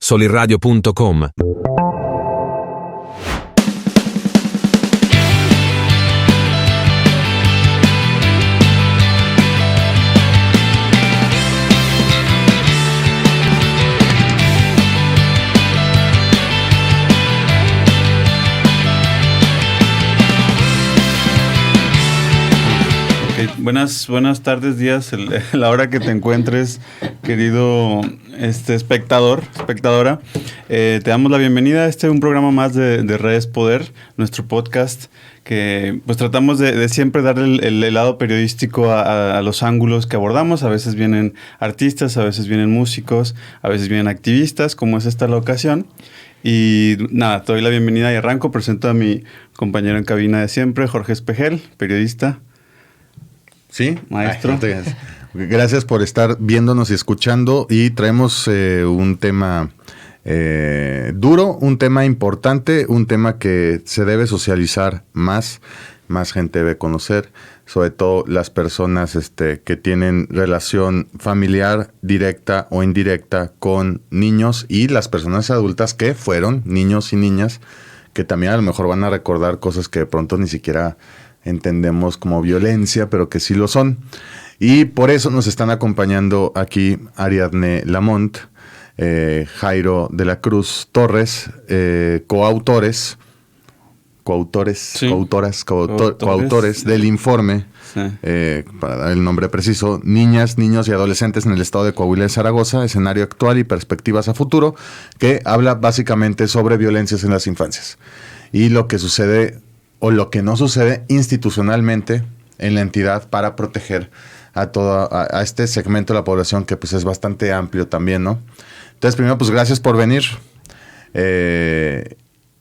solirradio.com. Buenas tardes, días, la hora que te encuentres, querido espectadora. Te damos la bienvenida a un programa más de Redes Poder, nuestro podcast, que pues tratamos de siempre dar el lado periodístico a los ángulos que abordamos. A veces vienen artistas, a veces vienen músicos, a veces vienen activistas, como es esta la ocasión. Y nada, te doy la bienvenida y arranco. Presento a mi compañero en cabina de siempre, Jorge Espejel, periodista. Sí, maestro. Gracias por estar viéndonos y escuchando, y traemos un tema duro, un tema importante, un tema que se debe socializar más gente debe conocer, sobre todo las personas que tienen relación familiar directa o indirecta con niños, y las personas adultas que fueron niños y niñas, que también a lo mejor van a recordar cosas que de pronto ni siquiera entendemos como violencia, pero que sí lo son. Y por eso nos están acompañando aquí Ariadne Lamont, Jairo de la Cruz Torres, coautores del informe, sí, para dar el nombre preciso, Niñas, Niños y Adolescentes en el Estado de Coahuila y Zaragoza, escenario actual y perspectivas a futuro, que habla básicamente sobre violencias en las infancias y lo que sucede o lo que no sucede institucionalmente en la entidad para proteger a este segmento de la población, que pues es bastante amplio también, ¿no? Entonces, primero, pues gracias por venir.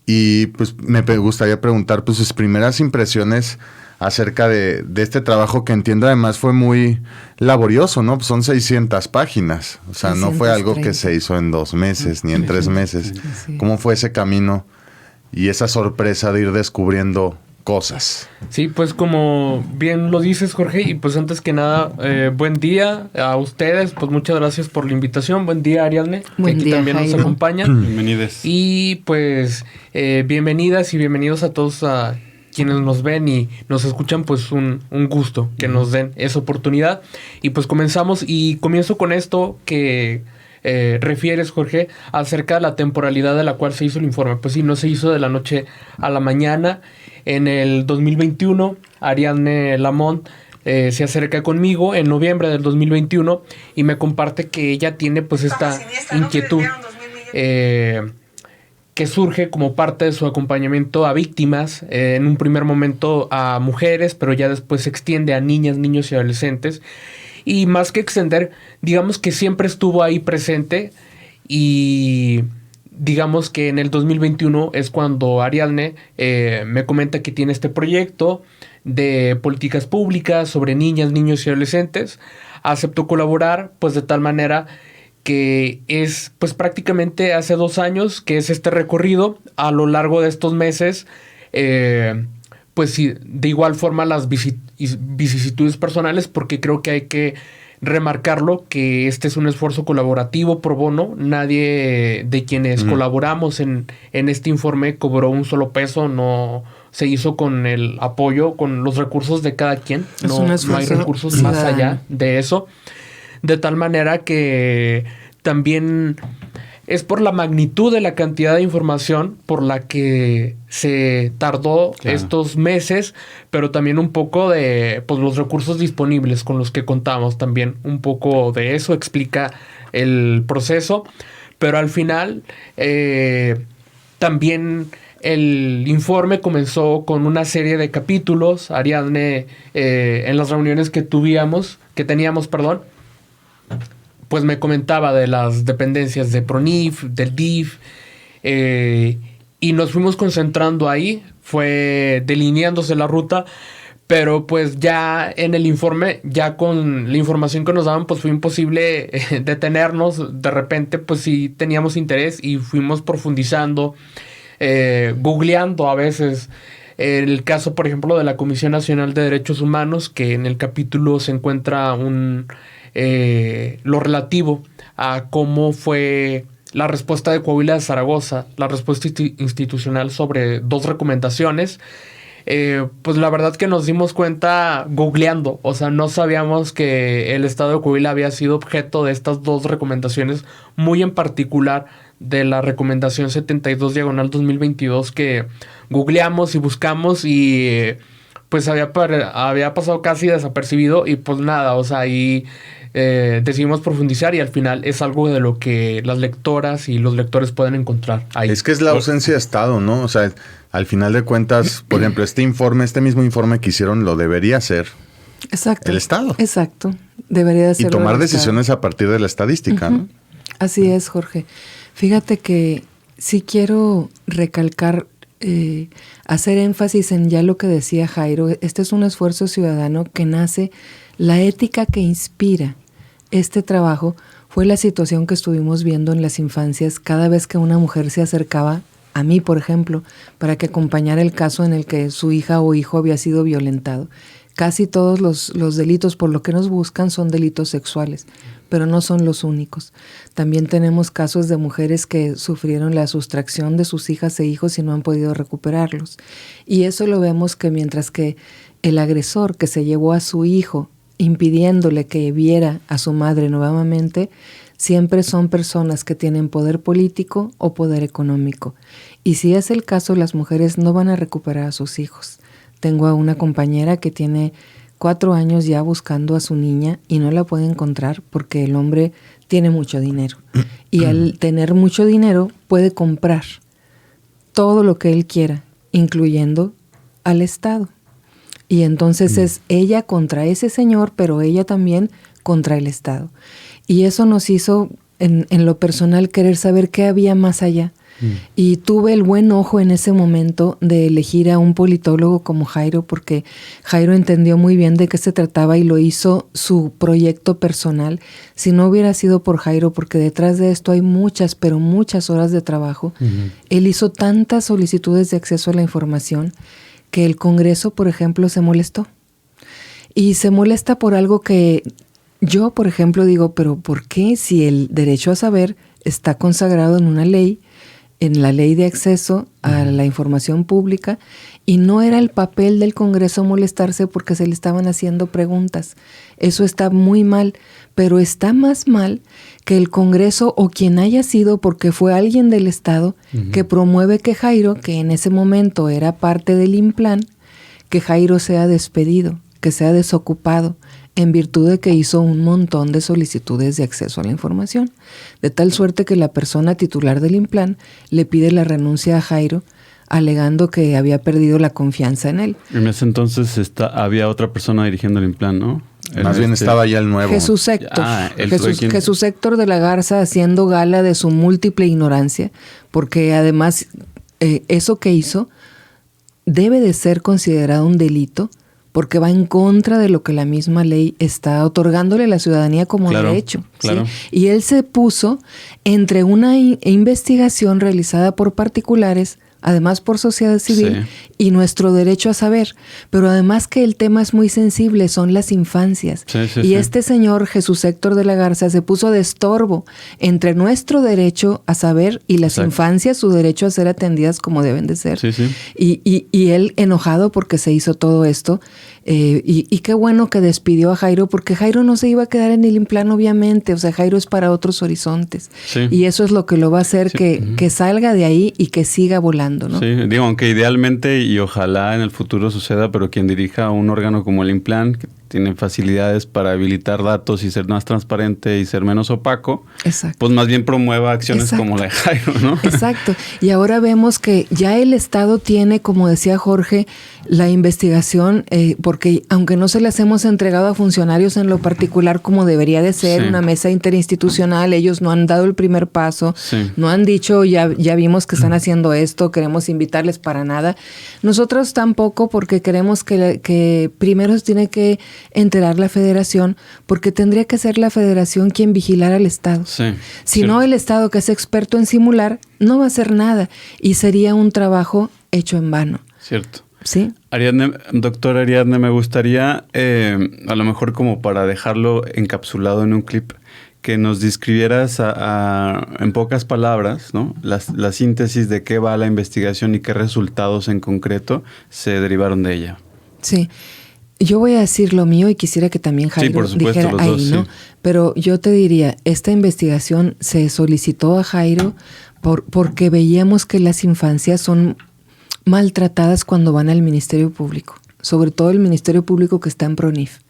Y pues me gustaría preguntar pues sus primeras impresiones acerca de este trabajo, que entiendo además fue muy laborioso, ¿no? Pues son 600 páginas. O sea, no fue algo que se hizo en 2 meses ni en 3 meses. Sí. ¿Cómo fue ese camino y esa sorpresa de ir descubriendo cosas? Sí, pues como bien lo dices, Jorge, y pues antes que nada, buen día a ustedes, pues muchas gracias por la invitación. Buen día, Ariadne, Buen que aquí día, también Jairo. nos acompañan. Bienvenidos. Y pues bienvenidas y bienvenidos a todos a quienes nos ven y nos escuchan, pues un gusto que nos den esa oportunidad. Y pues comenzamos, y comienzo con esto que refieres, Jorge, acerca de la temporalidad de la cual se hizo el informe. Pues sí, no se hizo de la noche a la mañana. En el 2021, Ariadne Lamont se acerca conmigo en noviembre del 2021 y me comparte que ella tiene pues esta inquietud que surge como parte de su acompañamiento a víctimas, en un primer momento a mujeres, pero ya después se extiende a niñas, niños y adolescentes. Y más que extender, digamos que siempre estuvo ahí presente, y digamos que en el 2021 es cuando Ariadne me comenta que tiene este proyecto de políticas públicas sobre niñas, niños y adolescentes. Aceptó colaborar, pues de tal manera que es pues prácticamente hace 2 años que es este recorrido. A lo largo de estos meses, pues sí, de igual forma las vicisitudes personales, porque creo que hay que remarcarlo, que este es un esfuerzo colaborativo pro bono. Nadie de quienes colaboramos en este informe cobró un solo peso, no se hizo con el apoyo, con los recursos de cada quien. No hay recursos más allá de eso. De tal manera que también es por la magnitud de la cantidad de información por la que se tardó estos meses, pero también un poco de pues, los recursos disponibles con los que contamos. También un poco de eso explica el proceso, pero al final también el informe comenzó con una serie de capítulos. Ariadne, en las reuniones que teníamos, pues me comentaba de las dependencias de PRONIF, del DIF, y nos fuimos concentrando ahí, fue delineándose la ruta, pero pues ya en el informe, ya con la información que nos daban, pues fue imposible detenernos. De repente, pues sí teníamos interés y fuimos profundizando, googleando a veces. El caso, por ejemplo, de la Comisión Nacional de Derechos Humanos, que en el capítulo se encuentra lo relativo a cómo fue la respuesta de Coahuila de Zaragoza, la respuesta institucional sobre 2 recomendaciones, pues la verdad que nos dimos cuenta googleando. O sea, no sabíamos que el estado de Coahuila había sido objeto de estas 2 recomendaciones, muy en particular de la recomendación 72/2022 que googleamos y buscamos y pues había pasado casi desapercibido y pues nada, o sea, ahí decidimos profundizar y al final es algo de lo que las lectoras y los lectores pueden encontrar ahí. Es que es la ausencia de Estado, ¿no? O sea, al final de cuentas, por ejemplo, este mismo informe que hicieron lo debería hacer el Estado. Exacto. Debería de ser. Y tomar decisiones a partir de la estadística, ¿no? Así es, Jorge. Fíjate que sí quiero recalcar, hacer énfasis en ya lo que decía Jairo. Este es un esfuerzo ciudadano que nace, la ética que inspira este trabajo fue la situación que estuvimos viendo en las infancias cada vez que una mujer se acercaba a mí, por ejemplo, para que acompañara el caso en el que su hija o hijo había sido violentado. Casi todos los delitos por lo que nos buscan son delitos sexuales, pero no son los únicos. También tenemos casos de mujeres que sufrieron la sustracción de sus hijas e hijos y no han podido recuperarlos. Y eso lo vemos que mientras que el agresor que se llevó a su hijo impidiéndole que viera a su madre nuevamente, siempre son personas que tienen poder político o poder económico. Y si es el caso, las mujeres no van a recuperar a sus hijos. Tengo a una compañera que tiene 4 años ya buscando a su niña y no la puede encontrar porque el hombre tiene mucho dinero. Y al tener mucho dinero puede comprar todo lo que él quiera, incluyendo al Estado. Y entonces es ella contra ese señor, pero ella también contra el Estado. Y eso nos hizo, en lo personal, querer saber qué había más allá. Y tuve el buen ojo en ese momento de elegir a un politólogo como Jairo, porque Jairo entendió muy bien de qué se trataba y lo hizo su proyecto personal. Si no hubiera sido por Jairo, porque detrás de esto hay muchas, pero muchas horas de trabajo, él hizo tantas solicitudes de acceso a la información que el Congreso, por ejemplo, se molestó. Y se molesta por algo que yo, por ejemplo, digo, pero ¿por qué si el derecho a saber está consagrado en una ley, en la ley de acceso a la información pública, y no era el papel del Congreso molestarse porque se le estaban haciendo preguntas? Eso está muy mal, pero está más mal que el Congreso o quien haya sido, porque fue alguien del Estado que promueve que Jairo, que en ese momento era parte del INPLAN, que Jairo sea despedido, que sea desocupado, en virtud de que hizo un montón de solicitudes de acceso a la información, de tal suerte que la persona titular del INPLAN le pide la renuncia a Jairo, alegando que había perdido la confianza en él. En ese entonces había otra persona dirigiendo el INPLAN, ¿no? Más bien estaba ya el nuevo. Jesús Héctor. Jesús Héctor de la Garza, haciendo gala de su múltiple ignorancia, porque además eso que hizo debe de ser considerado un delito, porque va en contra de lo que la misma ley está otorgándole a la ciudadanía como derecho. Claro. ¿Sí? Y él se puso entre una investigación realizada por particulares, además por sociedad civil, y nuestro derecho a saber. Pero además que el tema es muy sensible, son las infancias. Este señor, Jesús Héctor de la Garza, se puso de estorbo entre nuestro derecho a saber y las infancias, su derecho a ser atendidas como deben de ser. Y él enojado porque se hizo todo esto. Y qué bueno que despidió a Jairo, porque Jairo no se iba a quedar en el INPLAN, obviamente. O sea, Jairo es para otros horizontes. Y eso es lo que lo va a hacer que salga de ahí y que siga volando, ¿no? Sí, digo, aunque idealmente y ojalá en el futuro suceda, pero quien dirija un órgano como el INPLAN, que tiene facilidades para habilitar datos y ser más transparente y ser menos opaco, pues más bien promueva acciones como la de Jairo, ¿no? Exacto. Y ahora vemos que ya el Estado tiene, como decía Jorge, la investigación, porque aunque no se las hemos entregado a funcionarios en lo particular como debería de ser, una mesa interinstitucional, ellos no han dado el primer paso, no han dicho, ya vimos que están haciendo esto, queremos invitarles para nada. Nosotros tampoco, porque queremos que primero se tiene que enterar la Federación, porque tendría que ser la Federación quien vigilara al Estado. Si no, el Estado, que es experto en simular, no va a hacer nada y sería un trabajo hecho en vano. Cierto. ¿Sí? Doctor Ariadne, me gustaría, a lo mejor como para dejarlo encapsulado en un clip, que nos describieras en pocas palabras, ¿no? La síntesis de qué va la investigación y qué resultados en concreto se derivaron de ella. Sí. Yo voy a decir lo mío y quisiera que también Jairo por supuesto, dijera los ahí, dos, ¿no? sí. Pero yo te diría, esta investigación se solicitó a Jairo porque veíamos que las infancias son maltratadas cuando van al Ministerio Público, sobre todo el Ministerio Público que está en PRONIF,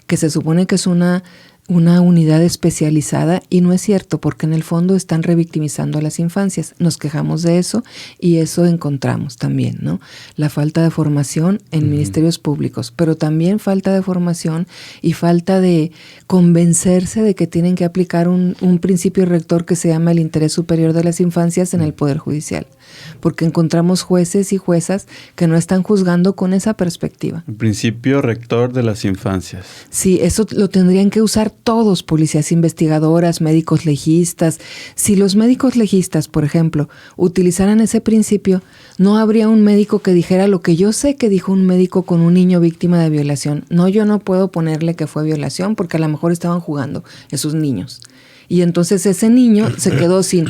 que se supone que es una unidad especializada, y no es cierto, porque en el fondo están revictimizando a las infancias. Nos quejamos de eso y eso encontramos también, ¿no? La falta de formación en ministerios públicos, pero también falta de formación y falta de convencerse de que tienen que aplicar un principio rector que se llama el interés superior de las infancias en el Poder Judicial, porque encontramos jueces y juezas que no están juzgando con esa perspectiva. El principio rector de las infancias. Sí, eso lo tendrían que usar todos, policías investigadoras, médicos legistas. Si los médicos legistas, por ejemplo, utilizaran ese principio, no habría un médico que dijera lo que yo sé que dijo un médico con un niño víctima de violación. No, yo no puedo ponerle que fue violación porque a lo mejor estaban jugando esos niños. Y entonces ese niño se quedó sin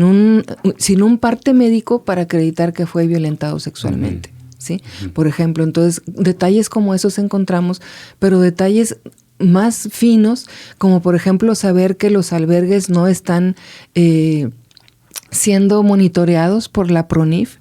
un parte médico para acreditar que fue violentado sexualmente. ¿Sí? Por ejemplo, entonces detalles como esos encontramos, pero detalles más finos, como por ejemplo saber que los albergues no están siendo monitoreados por la PRONIF,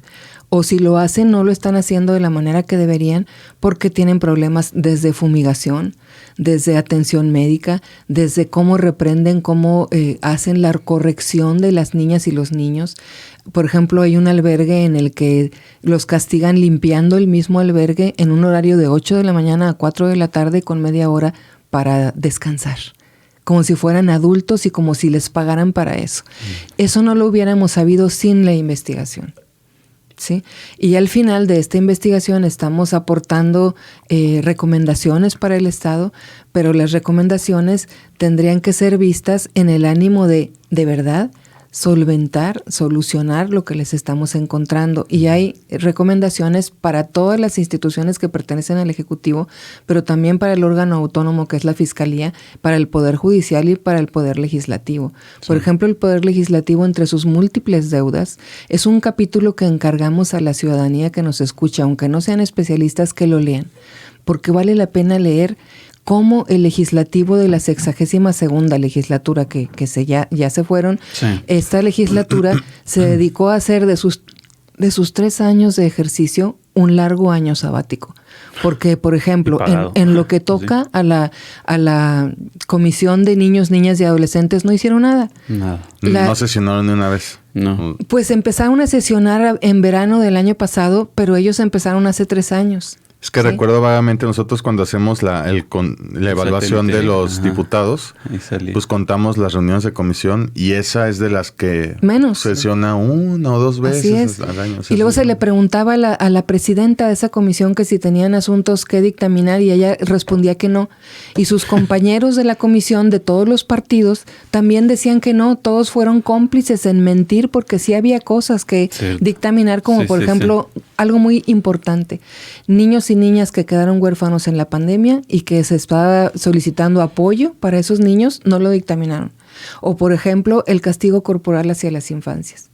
o si lo hacen no lo están haciendo de la manera que deberían porque tienen problemas desde fumigación, desde atención médica, desde cómo reprenden, cómo hacen la corrección de las niñas y los niños. Por ejemplo, hay un albergue en el que los castigan limpiando el mismo albergue en un horario de 8 de la mañana a 4 de la tarde con media hora para descansar, como si fueran adultos y como si les pagaran para eso. Eso no lo hubiéramos sabido sin la investigación. ¿Sí? Y al final de esta investigación estamos aportando recomendaciones para el Estado, pero las recomendaciones tendrían que ser vistas en el ánimo de verdad, solventar, solucionar lo que les estamos encontrando. Y hay recomendaciones para todas las instituciones que pertenecen al Ejecutivo, pero también para el órgano autónomo que es la Fiscalía, para el Poder Judicial y para el Poder Legislativo. Sí. Por ejemplo, el Poder Legislativo, entre sus múltiples deudas, es un capítulo que encargamos a la ciudadanía que nos escucha, aunque no sean especialistas, que lo lean, porque vale la pena leer cómo el legislativo de la 62ª legislatura que ya se fueron, sí. Esta legislatura se dedicó a hacer de sus 3 años de ejercicio un largo año sabático. Porque, por ejemplo, en lo que toca a la Comisión de Niños, Niñas y Adolescentes no hicieron nada. No sesionaron ni una vez. No. Pues empezaron a sesionar en verano del año pasado, pero ellos empezaron hace 3 años. Es que recuerdo vagamente nosotros cuando hacemos la evaluación de los diputados, pues contamos las reuniones de comisión y esa es de las que menos sesiona 1 o 2 veces al año. Y luego se le preguntaba a la presidenta de esa comisión que si tenían asuntos que dictaminar y ella respondía que no. Y sus compañeros de la comisión de todos los partidos también decían que no, todos fueron cómplices en mentir porque sí había cosas que dictaminar, como por ejemplo algo muy importante, niños y niñas que quedaron huérfanos en la pandemia y que se estaba solicitando apoyo para esos niños, no lo dictaminaron. O, por ejemplo, el castigo corporal hacia las infancias.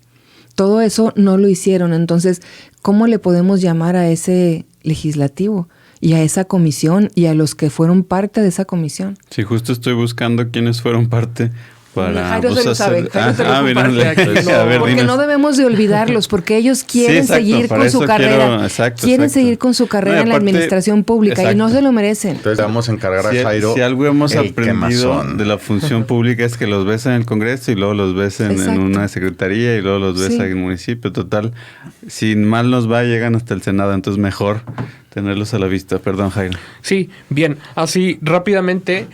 Todo eso no lo hicieron. Entonces, ¿cómo le podemos llamar a ese legislativo y a esa comisión y a los que fueron parte de esa comisión? Sí, justo estoy buscando quiénes fueron parte. Jairo se lo sabe. Porque no debemos de olvidarlos, porque ellos quieren seguir con su carrera. Quieren seguir con su carrera en la administración pública y no se lo merecen. Entonces vamos a encargar a Jairo. Si algo hemos aprendido de la función pública es que los ves en el Congreso y luego los ves en una secretaría y luego los ves en el municipio. Total, sin mal nos va, llegan hasta el Senado, entonces mejor tenerlos a la vista. Perdón, Jairo. Sí, bien. Así rápidamente...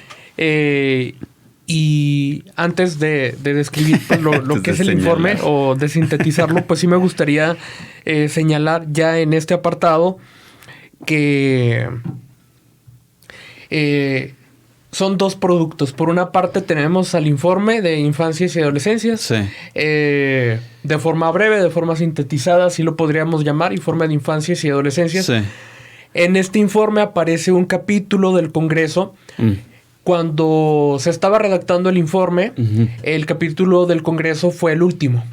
Y antes de describir lo que es el informe o de sintetizarlo, pues sí me gustaría señalar ya en este apartado que son 2 productos. Por una parte tenemos al informe de infancias y adolescencias, de forma breve, de forma sintetizada, así lo podríamos llamar, informe de infancias y adolescencias. En este informe aparece un capítulo del Congreso cuando se estaba redactando el informe, el capítulo del Congreso fue el último.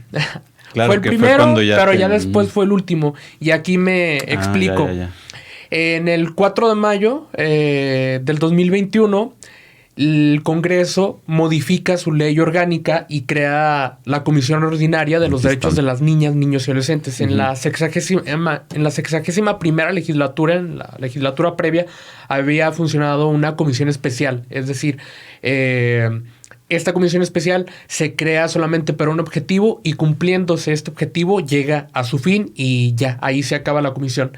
Claro, fue el que primero, fue pero ya después fue el último. Y aquí me explico. Ya. En el 4 de mayo del 2021, el Congreso modifica su ley orgánica y crea la Comisión Ordinaria de los Derechos de las Niñas, Niños y Adolescentes. En la 61ª legislatura, en la legislatura previa, había funcionado una comisión especial. Es decir, esta comisión especial se crea solamente para un objetivo y cumpliéndose este objetivo llega a su fin y ya, ahí se acaba la comisión.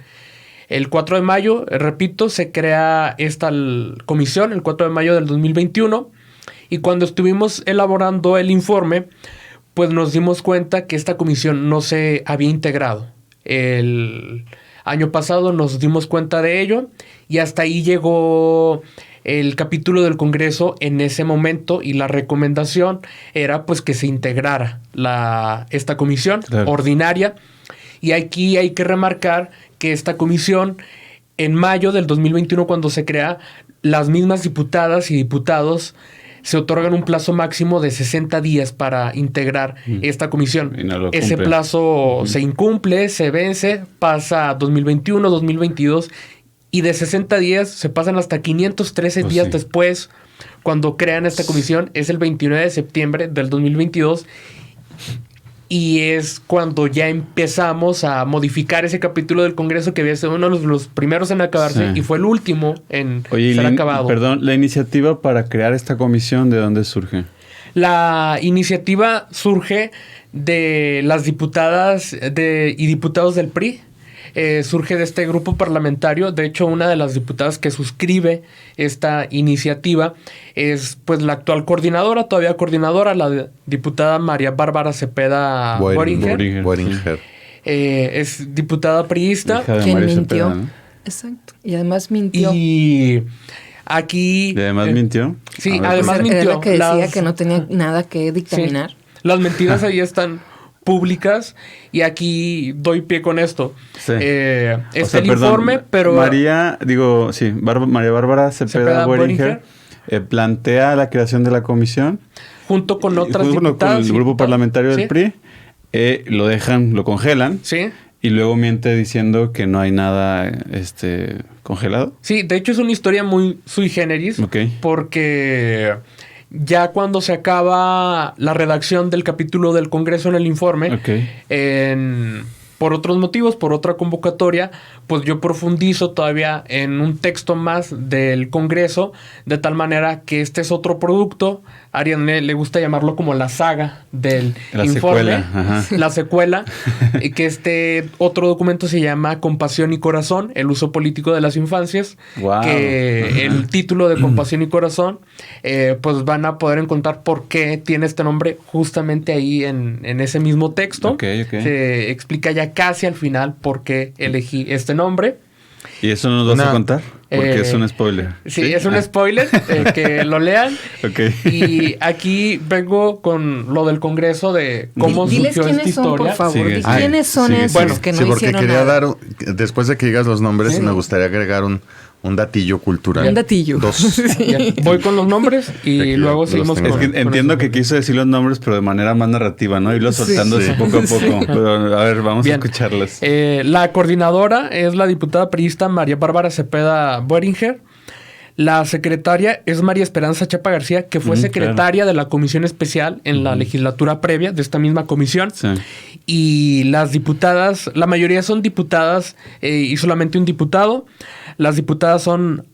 El 4 de mayo, repito, se crea esta comisión, el 4 de mayo del 2021, y cuando estuvimos elaborando el informe, pues nos dimos cuenta que esta comisión no se había integrado. El año pasado nos dimos cuenta de ello y hasta ahí llegó el capítulo del Congreso en ese momento y la recomendación era pues que se integrara esta comisión ordinaria. Y aquí hay que remarcar que esta comisión, en mayo del 2021, cuando se crea, las mismas diputadas y diputados se otorgan un plazo máximo de 60 días para integrar esta comisión. Ese plazo se incumple, se vence, pasa a 2021, 2022, y de 60 días se pasan hasta 513 días después, cuando crean esta comisión, es el 29 de septiembre del 2022, y es cuando ya empezamos a modificar ese capítulo del Congreso que había sido uno de los primeros en acabarse y fue el último en ser acabado. Perdón, la iniciativa para crear esta comisión, ¿de dónde surge? La iniciativa surge de las diputadas y diputados del PRI. Surge de este grupo parlamentario. De hecho, una de las diputadas que suscribe esta iniciativa es pues la actual coordinadora, todavía coordinadora, la diputada María Bárbara Cepeda Boeringer. Es diputada priista. Quien mintió. Cepeda, ¿no? Exacto. Y además mintió. Y aquí... ¿Y además mintió? Sí, además mintió. Era la que decía que no tenía nada que dictaminar. Sí, las mentiras ahí están públicas y aquí doy pie con esto. Sí. El informe, pero... María Bárbara Cepeda Boeringer plantea la creación de la comisión. Junto con otras diputadas. Con el grupo parlamentario del PRI. Lo congelan. Sí. Y luego miente diciendo que no hay nada congelado. Sí, de hecho es una historia muy sui generis. Porque... ya cuando se acaba la redacción del capítulo del Congreso en el informe, por otros motivos, por otra convocatoria, pues yo profundizo todavía en un texto más del Congreso, de tal manera que este es otro producto. A Ariadne le gusta llamarlo como la saga del informe. La secuela. Que este otro documento se llama Compasión y Corazón, el uso político de las infancias. Wow. Que el título de Compasión y Corazón, pues van a poder encontrar por qué tiene este nombre justamente ahí en ese mismo texto. Se explica ya casi al final por qué elegí este nombre. ¿Y eso no nos vas a contar? Porque es un spoiler. Sí, es un spoiler, que lo lean. Y aquí vengo con lo del Congreso de cómo surgió esta historia. Por favor, ¿quiénes son esos que no porque hicieron quería nada? Después de que digas los nombres, me gustaría agregar un datillo cultural. Un datillo. Voy con los nombres y luego seguimos con... Es que entiendo que quiso decir los nombres, pero de manera más narrativa, ¿no? Irlo soltando así poco a poco. Pero a ver, vamos a escucharlas. La coordinadora es la diputada priista María Bárbara Cepeda Boeringer. La secretaria es María Esperanza Chapa García, que fue secretaria de la comisión especial en la legislatura previa de esta misma comisión. Sí. Y las diputadas, la mayoría son diputadas y solamente un diputado. Las diputadas son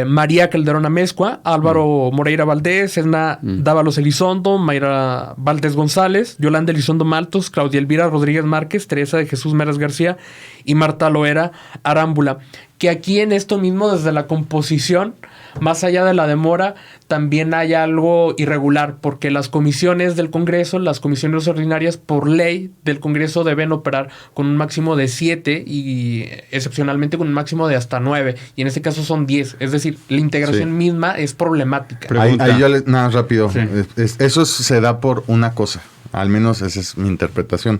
María Calderón Amezcua, Álvaro Moreira Valdés, Edna Dávalos Elizondo, Mayra Valdés González, Yolanda Elizondo Maltos, Claudia Elvira Rodríguez Márquez, Teresa de Jesús Meras García y Marta Loera Arámbula. Que aquí en esto mismo, desde la composición, más allá de la demora, también hay algo irregular, porque las comisiones del Congreso, las comisiones ordinarias por ley del Congreso deben operar con un máximo de 7 y excepcionalmente con un máximo de hasta 9. Y en este caso son 10. Es decir, la integración misma es problemática. Ahí yo nada, rápido. Sí. Eso se da por una cosa. Al menos esa es mi interpretación.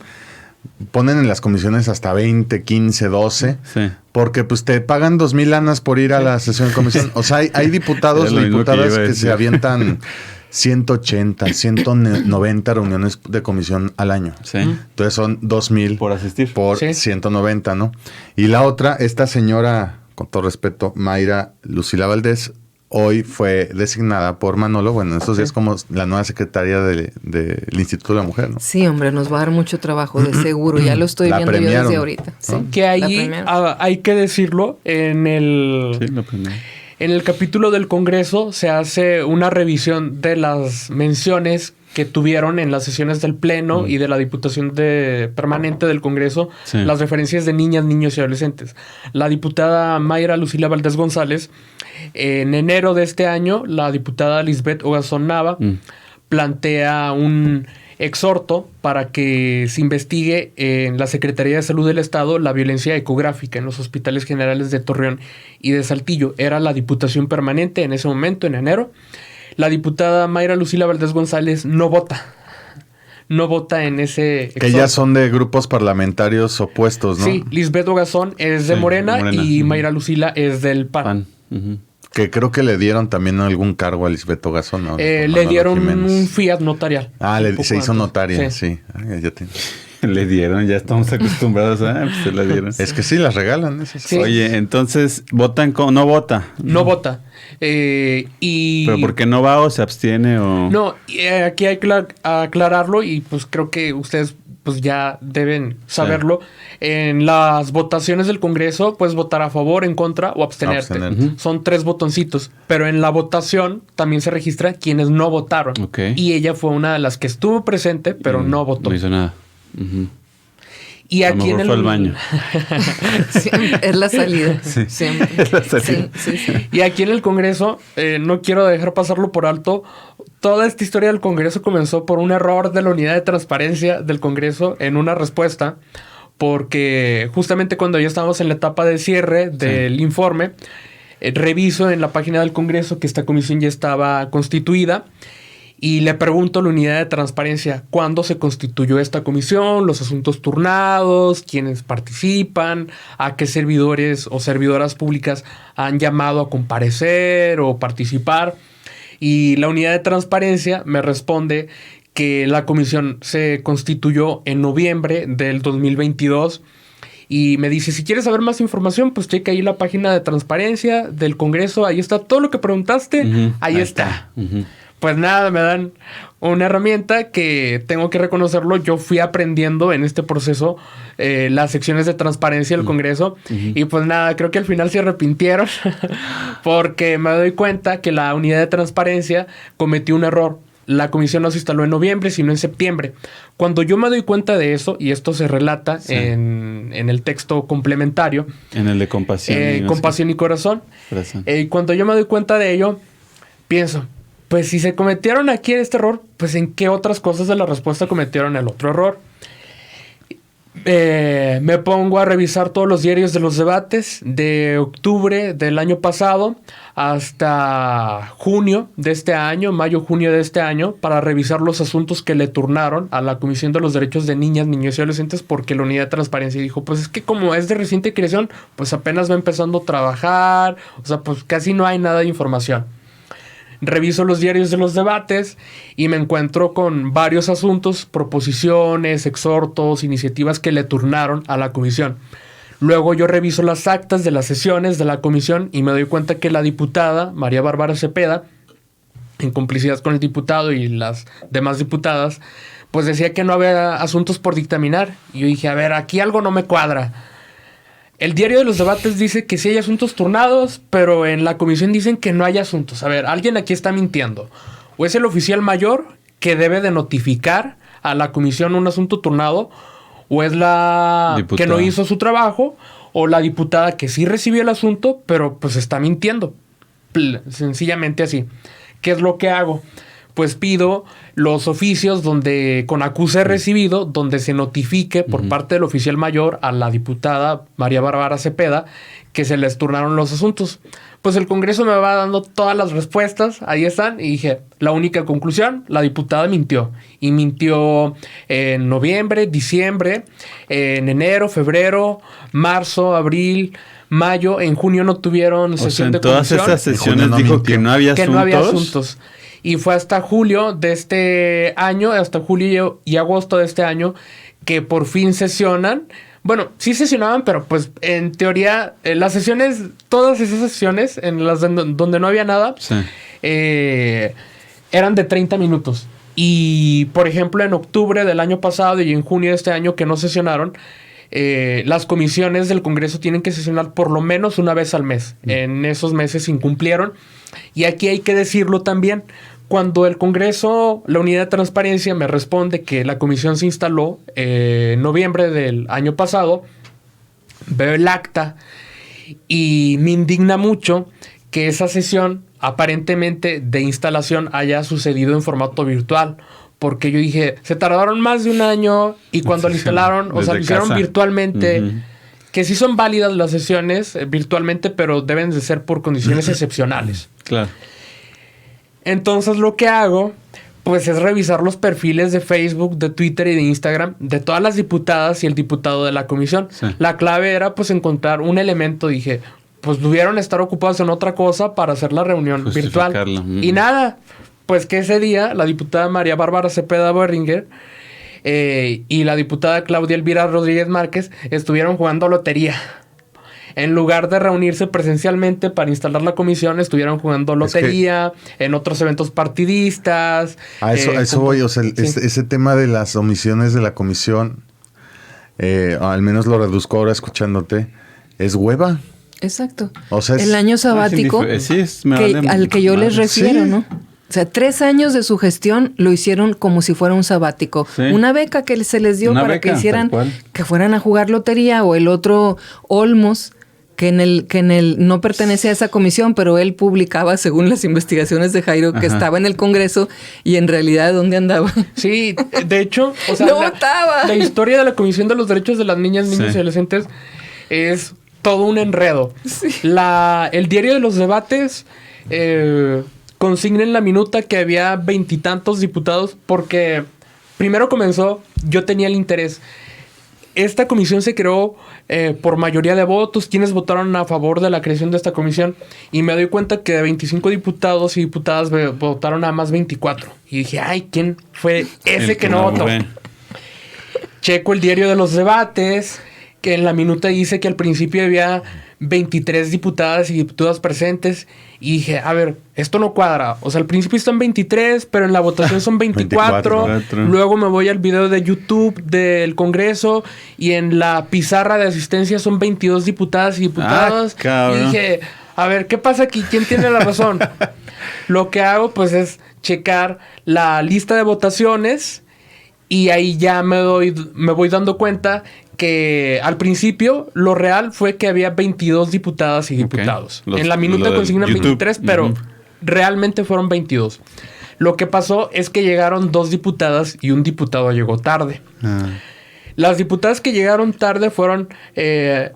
ponen en las comisiones hasta 20, 15, 12, Sí. porque pues te pagan 2,000 lanas por ir a la sesión de comisión. O sea, hay diputados Es o lo mismo que diputadas yo iba a que decir. se avientan 180, 190 reuniones de comisión al año. Sí. Entonces son 2,000 Por asistir. por Sí. 190, ¿no? Y la otra, esta señora, con todo respeto, Mayra Lucila Valdés, hoy fue designada por Manolo, bueno, estos días como la nueva secretaria del Instituto de la Mujer, ¿no? Sí, hombre, nos va a dar mucho trabajo, de seguro. Ya lo estoy La viendo yo premiaron, desde ahorita. Sí, ¿no? Que la ahí premiaron. hay que decirlo, en el... Sí, lo primero. En el capítulo del Congreso se hace una revisión de las menciones que tuvieron en las sesiones del Pleno y de la Diputación Permanente del Congreso, Sí. las referencias de niñas, niños y adolescentes. La diputada Mayra Lucila Valdés González, en enero de este año, la diputada Lisbeth Ogazón Nava plantea un exhorto para que se investigue en la Secretaría de Salud del Estado la violencia ecográfica en los hospitales generales de Torreón y de Saltillo. Era la Diputación Permanente en ese momento, en enero. La diputada Mayra Lucila Valdés González no vota. No vota en ese exhorto. Que ya son de grupos parlamentarios opuestos, ¿no? Sí, Lisbeth Ogazón es de Sí, Morena, Morena. y Ujú. Mayra Lucila es del PAN. Pan. Ujú. Que creo que le dieron también algún cargo a Lisbeth Ogazón, ¿no? Le Manolo dieron Jiménez. un fiat notarial. Un poco se hizo antes. notaria, Sí. sí. Ay, ya te- Le dieron, ya estamos acostumbrados a... pues se la dieron. Es que sí, las regalan esas. Sí. Oye, entonces, ¿votan con... no vota? No vota. Y... ¿Pero porque no va o se abstiene o...? No, aquí hay que aclararlo y pues creo que ustedes pues ya deben saberlo. En las votaciones del Congreso puedes votar a favor, en contra o abstenerte. Abstenerte. Ujú. Son 3 botoncitos. Pero en la votación también se registra quienes no votaron. Ok. Y ella fue una de las que estuvo presente, pero no votó. No hizo nada. Ujú. Y A lo aquí en mejor el... fue al baño. Siempre, es la salida. Sí. Siempre. Es la salida. Sí, sí, sí. Y aquí en el Congreso, no quiero dejar pasarlo por alto, toda esta historia del Congreso comenzó por un error de la unidad de transparencia del Congreso en una respuesta, porque justamente cuando ya estábamos en la etapa de cierre del informe, reviso en la página del Congreso que esta comisión ya estaba constituida. Y le pregunto a la unidad de transparencia cuándo se constituyó esta comisión, los asuntos turnados, quiénes participan, a qué servidores o servidoras públicas han llamado a comparecer o participar. Y la unidad de transparencia me responde que la comisión se constituyó en noviembre del 2022. Y me dice, si quieres saber más información, pues checa ahí la página de transparencia del Congreso. Ahí está todo lo que preguntaste. Ujú. Ahí está. Ujú. Pues nada, me dan una herramienta que tengo que reconocerlo. Yo fui aprendiendo en este proceso las secciones de transparencia del Congreso. Y pues nada, creo que al final se arrepintieron porque me doy cuenta que la unidad de transparencia cometió un error. La comisión no se instaló en noviembre, sino en septiembre. Cuando yo me doy cuenta de eso, y esto se relata en el texto complementario, En el de compasión. y no sé Compasión y Corazón, qué. Corazón. cuando yo me doy cuenta de ello, pienso, pues si se cometieron aquí este error, pues en qué otras cosas de la respuesta cometieron el otro error. Me pongo a revisar todos los diarios de los debates de octubre del año pasado hasta junio de este año, mayo-junio de este año, para revisar los asuntos que le turnaron a la Comisión de los Derechos de Niñas, Niños y Adolescentes, porque la unidad de transparencia dijo, pues es que como es de reciente creación, pues apenas va empezando a trabajar, o sea, pues casi no hay nada de información. Reviso los diarios de los debates y me encuentro con varios asuntos, proposiciones, exhortos, iniciativas que le turnaron a la comisión. Luego yo reviso las actas de las sesiones de la comisión y me doy cuenta que la diputada María Bárbara Cepeda, en complicidad con el diputado y las demás diputadas, pues decía que no había asuntos por dictaminar. Y yo dije, a ver, aquí algo no me cuadra. El diario de los debates dice que sí hay asuntos turnados, pero en la comisión dicen que no hay asuntos. A ver, alguien aquí está mintiendo. O es el oficial mayor que debe de notificar a la comisión un asunto turnado, o es la Diputada. que no hizo su trabajo, o la diputada que sí recibió el asunto, pero pues está mintiendo. Sencillamente así. ¿Qué es lo que hago? Pues pido los oficios donde con acuse recibido, donde se notifique por parte del oficial mayor a la diputada María Bárbara Cepeda que se les turnaron los asuntos. pues el Congreso me va dando todas las respuestas, ahí están, y dije, la única conclusión, la diputada mintió. Y mintió en noviembre, diciembre, en enero, febrero, marzo, abril, mayo. En junio no tuvieron sesión de comisión. En todas esas sesiones no dijo mintió. que no había Que asuntos. no había asuntos. Y fue hasta julio de este año, hasta julio y agosto de este año, que por fin sesionan. Bueno, sí sesionaban, pero pues en teoría las sesiones, todas esas sesiones en las donde no había nada, Sí. eran de 30 minutos. Y por ejemplo en octubre del año pasado y en junio de este año que no sesionaron, las comisiones del Congreso tienen que sesionar por lo menos una vez al mes. En esos meses incumplieron. Y aquí hay que decirlo también. Cuando el Congreso, la Unidad de Transparencia, me responde que la comisión se instaló en noviembre del año pasado, veo el acta y me indigna mucho que esa sesión aparentemente de instalación haya sucedido en formato virtual. Porque yo dije, se tardaron más de un año y cuando lo instalaron, o sea, lo hicieron casa. virtualmente. Que sí son válidas las sesiones virtualmente, pero deben de ser por condiciones excepcionales. Claro. Entonces lo que hago, pues es revisar los perfiles de Facebook, de Twitter y de Instagram de todas las diputadas y el diputado de la comisión. Sí. La clave era pues encontrar un elemento, dije, pues debieron estar ocupados en otra cosa para hacer la reunión virtual. Justificarlo. Y nada, pues que ese día la diputada María Bárbara Cepeda Boerringer y la diputada Claudia Elvira Rodríguez Márquez estuvieron jugando lotería. En lugar de reunirse presencialmente para instalar la comisión, estuvieron jugando lotería, en otros eventos partidistas. A eso voy, o sea, sí. ese tema de las omisiones de la comisión, al menos lo reduzco ahora escuchándote, es hueva. Exacto. O sea, el año sabático al que yo les refiero, sí. ¿no? O sea, 3 años de su gestión lo hicieron como si fuera un sabático. Sí. Una beca que se les dio Una para beca, que hicieran, tal cual. que fueran a jugar lotería, o el otro Olmos, que en el no pertenece a esa comisión, pero él publicaba, según las investigaciones de Jairo, que estaba en el Congreso y en realidad ¿dónde andaba? Sí, de hecho, o sea, ¡no votaba! La historia de la Comisión de los Derechos de las Niñas, Niños Sí. y Adolescentes es todo un enredo. Sí. El diario de los debates consigna en la minuta que había 20 y tantos diputados porque primero comenzó, yo tenía el interés. Esta comisión se creó por mayoría de votos, quienes votaron a favor de la creación de esta comisión, y me doy cuenta que de 25 diputados y diputadas votaron a más 24. Y dije, ay, ¿quién fue ese que no votó? fue. Checo el diario de los debates, que en la minuta dice que al principio había 23 diputadas y diputados presentes. Y dije, a ver, esto no cuadra. O sea, al principio están 23, pero en la votación son 24. 24. Luego me voy al video de YouTube del Congreso y en la pizarra de asistencia son 22 diputadas y diputados. cabrón. Y dije, a ver, ¿qué pasa aquí? ¿Quién tiene la razón? Lo que hago, pues, es checar la lista de votaciones y ahí ya me voy dando cuenta que al principio lo real fue que había 22 diputadas y diputados. Okay. En la minuta lo de consignan YouTube. 23, pero realmente fueron 22. Lo que pasó es que llegaron 2 diputadas y un diputado llegó tarde. Las diputadas que llegaron tarde fueron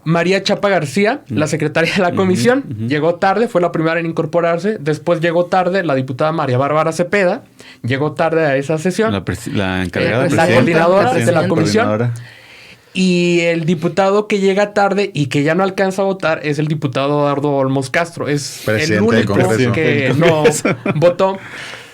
María Chapa García, la secretaria de la comisión. Llegó tarde, fue la primera en incorporarse. Después llegó tarde la diputada María Bárbara Cepeda. Llegó tarde a esa sesión. La encargada la coordinadora de la comisión. Y el diputado que llega tarde y que ya no alcanza a votar es el diputado Eduardo Olmos Castro. Es Presidente el del único Congreso. que no votó.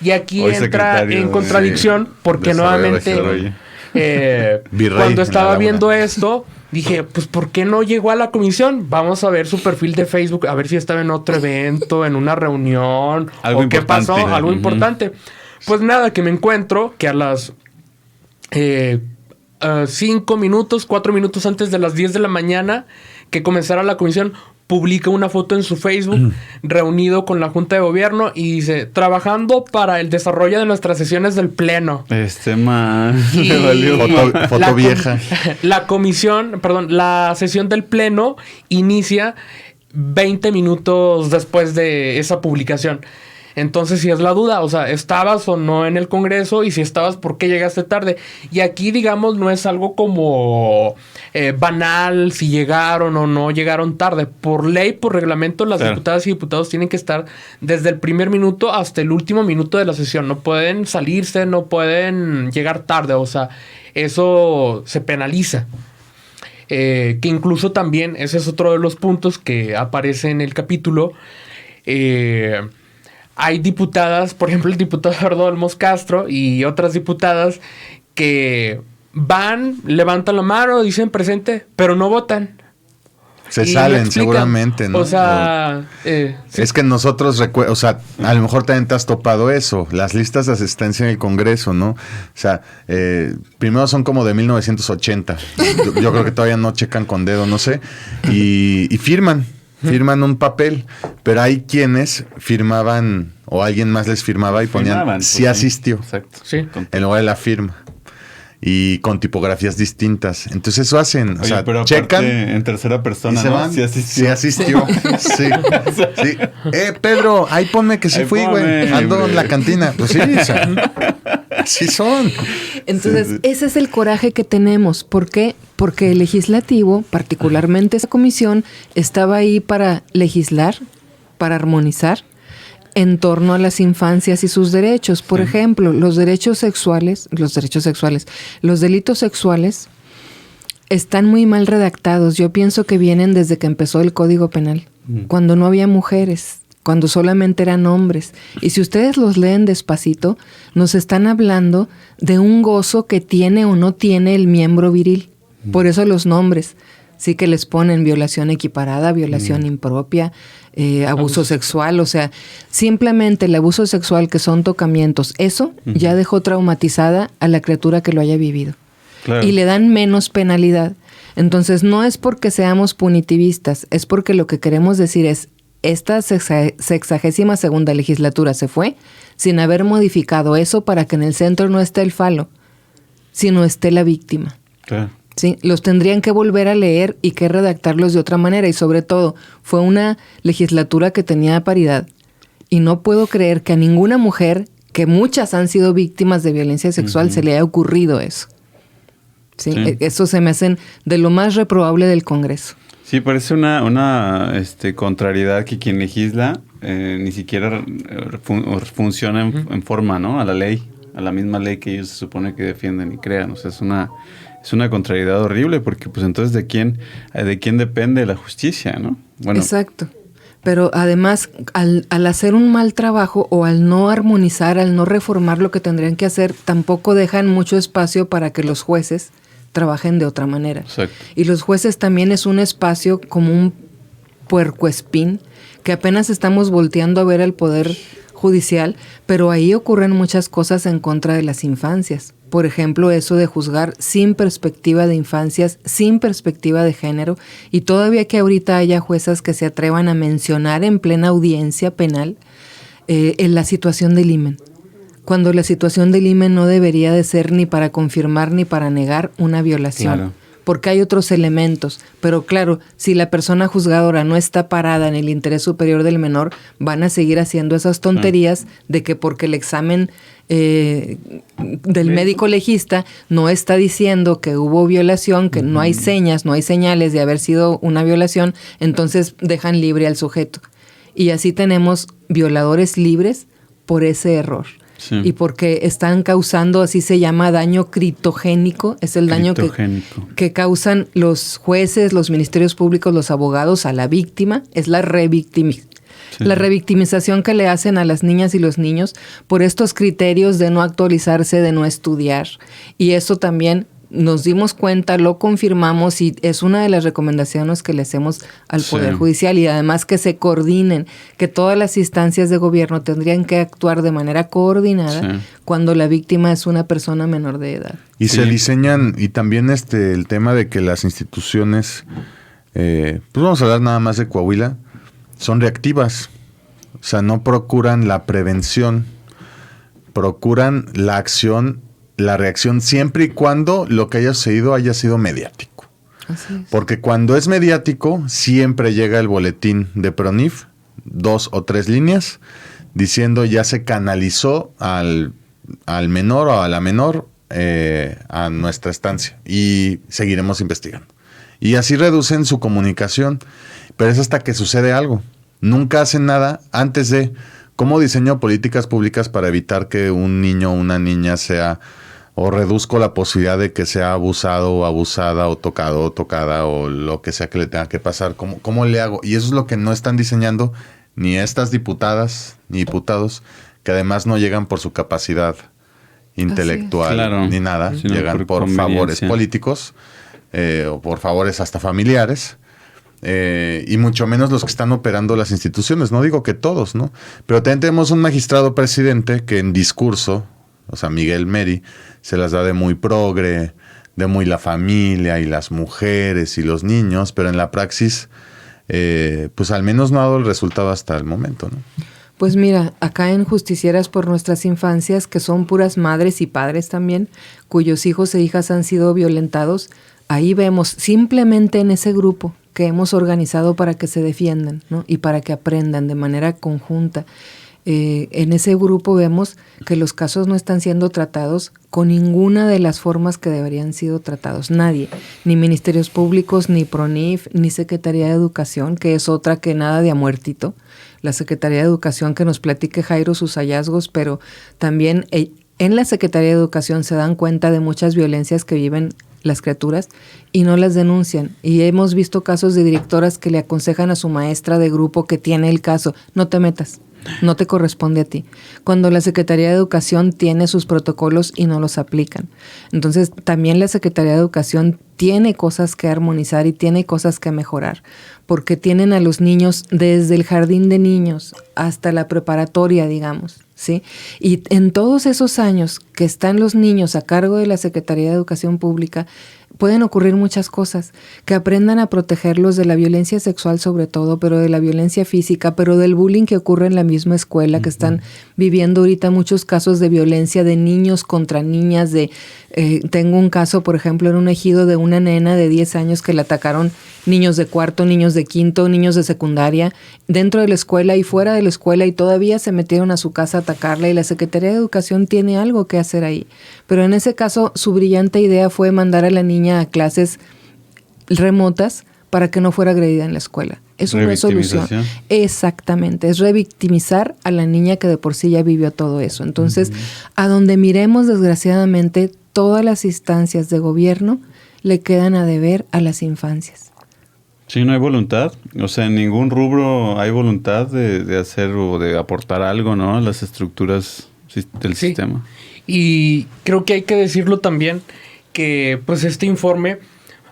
Y aquí Hoy entra secretario en contradicción porque Desarrollo nuevamente Regional. cuando en la estaba Laura. viendo esto, dije, pues ¿por qué no llegó a la comisión? Vamos a ver su perfil de Facebook, a ver si estaba en otro evento, en una reunión, Algo o qué importante. pasó, algo importante. Pues nada, que me encuentro que a las 5 minutos, 4 minutos antes de las 10 de la mañana que comenzara la comisión, publica una foto en su Facebook reunido con la Junta de Gobierno y dice, trabajando para el desarrollo de nuestras sesiones del Pleno. Man, Y le valió. Foto la vieja. La sesión del Pleno inicia 20 minutos después de esa publicación. Entonces, si es la duda, o sea, ¿estabas o no en el Congreso? Y si estabas, ¿por qué llegaste tarde? Y aquí, digamos, no es algo como banal si llegaron o no llegaron tarde. Por ley, por reglamento, las diputadas y diputados tienen que estar desde el primer minuto hasta el último minuto de la sesión. No pueden salirse, no pueden llegar tarde. O sea, eso se penaliza. Que incluso también, ese es otro de los puntos que aparece en el capítulo. Hay diputadas, por ejemplo el diputado Eduardo Olmos Castro y otras diputadas que van, levantan la mano, dicen presente, pero no votan. Se salen seguramente, ¿no? O sea, sí. Es que nosotros, o sea, a lo mejor también te has topado eso, las listas de asistencia en el Congreso, ¿no? O sea, primero son como de 1980. Yo creo que todavía no checan con dedo, no sé. Y firman un papel, pero hay quienes firmaban, o alguien más les firmaba y ponían, sí asistió. Exacto. Sí. En lugar de la firma. Y con tipografías distintas. Entonces eso hacen. Oye, o sea, pero checan. En tercera persona, y se ¿no? van. Sí asistió. Sí asistió. Sí. Sí. Pedro, ahí ponme que sí ahí fui, güey. Ando en la cantina. Pues sí, o sea, sí son. Entonces, ese es el coraje que tenemos. ¿Por qué? Porque el legislativo, particularmente esa comisión, estaba ahí para legislar, para armonizar en torno a las infancias y sus derechos. Por ejemplo, los delitos sexuales están muy mal redactados. Yo pienso que vienen desde que empezó el Código Penal, cuando no había mujeres, cuando solamente eran hombres. Y si ustedes los leen despacito, nos están hablando de un gozo que tiene o no tiene el miembro viril. Por eso los nombres. Sí que les ponen violación equiparada, violación impropia, abuso sexual. O sea, simplemente el abuso sexual, que son tocamientos, eso ya dejó traumatizada a la criatura que lo haya vivido. Claro. Y le dan menos penalidad. Entonces, no es porque seamos punitivistas, es porque lo que queremos decir es, esta 62ª legislatura se fue sin haber modificado eso para que en el centro no esté el falo, sino esté la víctima. Claro. Sí, los tendrían que volver a leer y que redactarlos de otra manera. Y sobre todo, fue una legislatura que tenía paridad. Y no puedo creer que a ninguna mujer, que muchas han sido víctimas de violencia sexual, se le haya ocurrido eso. Sí. Eso se me hacen de lo más reprobable del Congreso. Sí, parece una contrariedad que quien legisla ni siquiera funciona en forma, ¿no? A la ley, a la misma ley que ellos se supone que defienden y crean. O sea, es una contrariedad horrible, porque pues entonces ¿de quién depende la justicia, no? Bueno. Exacto. Pero además, al hacer un mal trabajo o al no armonizar, al no reformar lo que tendrían que hacer, tampoco dejan mucho espacio para que los jueces trabajen de otra manera. Exacto. Y los jueces también es un espacio como un puercoespín que apenas estamos volteando a ver al Poder Judicial, pero ahí ocurren muchas cosas en contra de las infancias. Por ejemplo, eso de juzgar sin perspectiva de infancias, sin perspectiva de género, y todavía que ahorita haya juezas que se atrevan a mencionar en plena audiencia penal en la situación del himen, cuando la situación del himen no debería de ser ni para confirmar ni para negar una violación. Claro. Porque hay otros elementos. Pero claro, si la persona juzgadora no está parada en el interés superior del menor, van a seguir haciendo esas tonterías de que porque el examen del médico legista no está diciendo que hubo violación, que no hay señas, no hay señales de haber sido una violación, entonces dejan libre al sujeto. Y así tenemos violadores libres por ese error. Sí. Y porque están causando, así se llama, daño critogénico, es el daño que causan los jueces, los ministerios públicos, los abogados a la víctima, es la la revictimización que le hacen a las niñas y los niños por estos criterios de no actualizarse, de no estudiar. Y eso también nos dimos cuenta, lo confirmamos y es una de las recomendaciones que le hacemos al Poder Judicial, y además que se coordinen, que todas las instancias de gobierno tendrían que actuar de manera coordinada cuando la víctima es una persona menor de edad. Y se diseñan, y también el tema de que las instituciones, pues vamos a hablar nada más de Coahuila, son reactivas. O sea, no procuran la prevención, procuran la acción, la reacción, siempre y cuando lo que haya sucedido haya sido mediático. Así es. Porque cuando es mediático, siempre llega el boletín de PRONIF, 2 o 3 líneas, diciendo ya se canalizó al menor o a la menor a nuestra estancia y seguiremos investigando. Y así reducen su comunicación, pero es hasta que sucede algo. Nunca hacen nada antes de cómo diseño políticas públicas para evitar que un niño o una niña sea, o reduzco la posibilidad de que sea abusado o abusada o tocado o tocada o lo que sea que le tenga que pasar. ¿Cómo le hago? Y eso es lo que no están diseñando ni estas diputadas ni diputados, que además no llegan por su capacidad intelectual claro, ni nada, sino llegan por favores políticos o por favores hasta familiares. Y mucho menos los que están operando las instituciones. No digo que todos, ¿no? Pero también tenemos un magistrado presidente que en discurso, o sea, Miguel Meri, se las da de muy progre, de muy la familia y las mujeres y los niños, pero en la praxis, pues al menos no ha dado el resultado hasta el momento, ¿no? Pues mira, acá en Justicieras por Nuestras Infancias, que son puras madres y padres también, cuyos hijos e hijas han sido violentados, ahí vemos simplemente en ese grupo que hemos organizado para que se defiendan, ¿no? Y para que aprendan de manera conjunta. En ese grupo vemos que los casos no están siendo tratados con ninguna de las formas que deberían sido tratados. Nadie, ni ministerios públicos, ni PRONIF, ni Secretaría de Educación, que es otra que nada de a muertito. La Secretaría de Educación, que nos platique Jairo sus hallazgos, pero también en la Secretaría de Educación se dan cuenta de muchas violencias que viven las criaturas y no las denuncian. Y hemos visto casos de directoras que le aconsejan a su maestra de grupo que tiene el caso: no te metas, no te corresponde a ti. Cuando la Secretaría de Educación tiene sus protocolos y no los aplican. Entonces, también la Secretaría de Educación tiene cosas que armonizar y tiene cosas que mejorar, porque tienen a los niños desde el jardín de niños hasta la preparatoria, digamos, ¿sí? Y en todos esos años que están los niños a cargo de la Secretaría de Educación Pública, pueden ocurrir muchas cosas, que aprendan a protegerlos de la violencia sexual sobre todo, pero de la violencia física, pero del bullying que ocurre en la misma escuela, que están viviendo ahorita muchos casos de violencia de niños contra niñas. Tengo un caso, por ejemplo, en un ejido de una nena de 10 años que le atacaron niños de cuarto, niños de quinto, niños de secundaria, dentro de la escuela y fuera de la escuela, y todavía se metieron a su casa a atacarla, y la Secretaría de Educación tiene algo que hacer ahí. Pero en ese caso, su brillante idea fue mandar a la niña a clases remotas para que no fuera agredida en la escuela. Eso no es solución. Exactamente, es revictimizar a la niña que de por sí ya vivió todo eso. Entonces, a donde miremos, desgraciadamente, todas las instancias de gobierno le quedan a deber a las infancias. Sí, no hay voluntad. O sea, en ningún rubro hay voluntad de hacer o de aportar algo, ¿no? A las estructuras del sistema. Y creo que hay que decirlo también que pues este informe,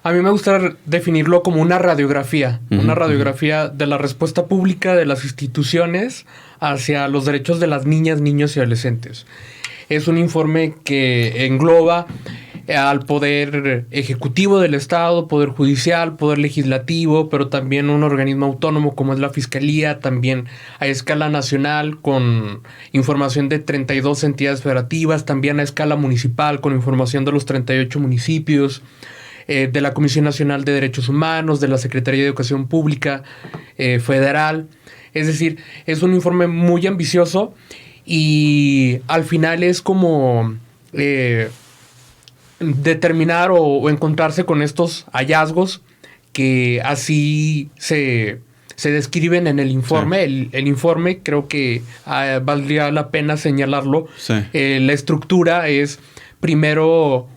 a mí me gusta definirlo como una radiografía, una radiografía de la respuesta pública de las instituciones hacia los derechos de las niñas, niños y adolescentes. Es un informe que engloba al poder ejecutivo del Estado, poder judicial, poder legislativo, pero también un organismo autónomo como es la Fiscalía, también a escala nacional con información de 32 entidades federativas, también a escala municipal con información de los 38 municipios, de la Comisión Nacional de Derechos Humanos, de la Secretaría de Educación Pública Federal. Es decir, es un informe muy ambicioso y al final es como determinar o encontrarse con estos hallazgos que así se describen en el informe. Sí. El informe creo que valdría la pena señalarlo. Sí. La estructura es, primero,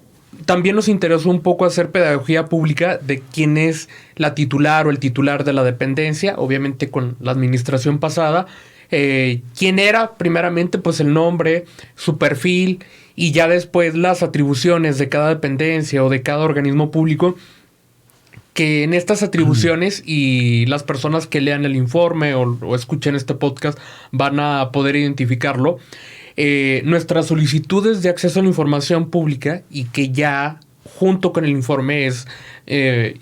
también nos interesó un poco hacer pedagogía pública de quién es la titular o el titular de la dependencia, obviamente con la administración pasada. Quién era, primeramente, pues el nombre, su perfil, y ya después las atribuciones de cada dependencia o de cada organismo público, que en estas atribuciones y las personas que lean el informe o escuchen este podcast van a poder identificarlo. Nuestras solicitudes de acceso a la información pública, y que ya junto con el informe es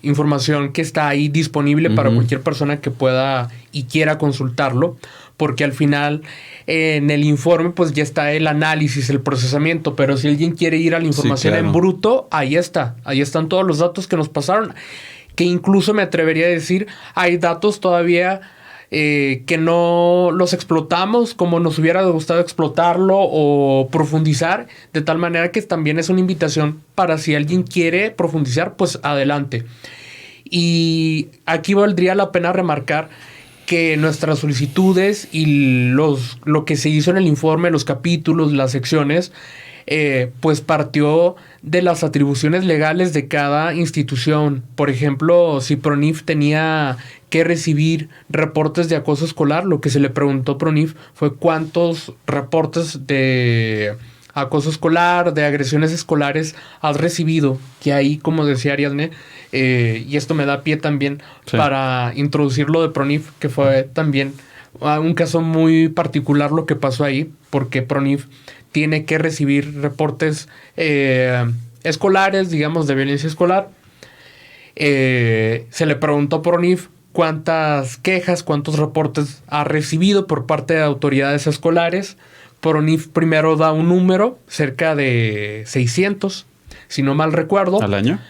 información que está ahí disponible para cualquier persona que pueda y quiera consultarlo, porque al final en el informe pues ya está el análisis, el procesamiento, pero si alguien quiere ir a la información en bruto, ahí están todos los datos que nos pasaron, que incluso me atrevería a decir, hay datos todavía que no los explotamos como nos hubiera gustado explotarlo o profundizar, de tal manera que también es una invitación para si alguien quiere profundizar, pues adelante. Y aquí valdría la pena remarcar que nuestras solicitudes y lo que se hizo en el informe, los capítulos, las secciones, pues partió de las atribuciones legales de cada institución. Por ejemplo, si PRONIF tenía que recibir reportes de acoso escolar, lo que se le preguntó a PRONIF fue cuántos reportes de acoso escolar, de agresiones escolares has recibido. Que ahí, como decía Ariadne, y esto me da pie también para introducir lo de PRONIF, que fue también un caso muy particular lo que pasó ahí, porque PRONIF tiene que recibir reportes escolares, digamos, de violencia escolar. Se le preguntó a PRONIF cuántas quejas, cuántos reportes ha recibido por parte de autoridades escolares. PRONIF primero da un número, cerca de 600, si no mal recuerdo. ¿Al año?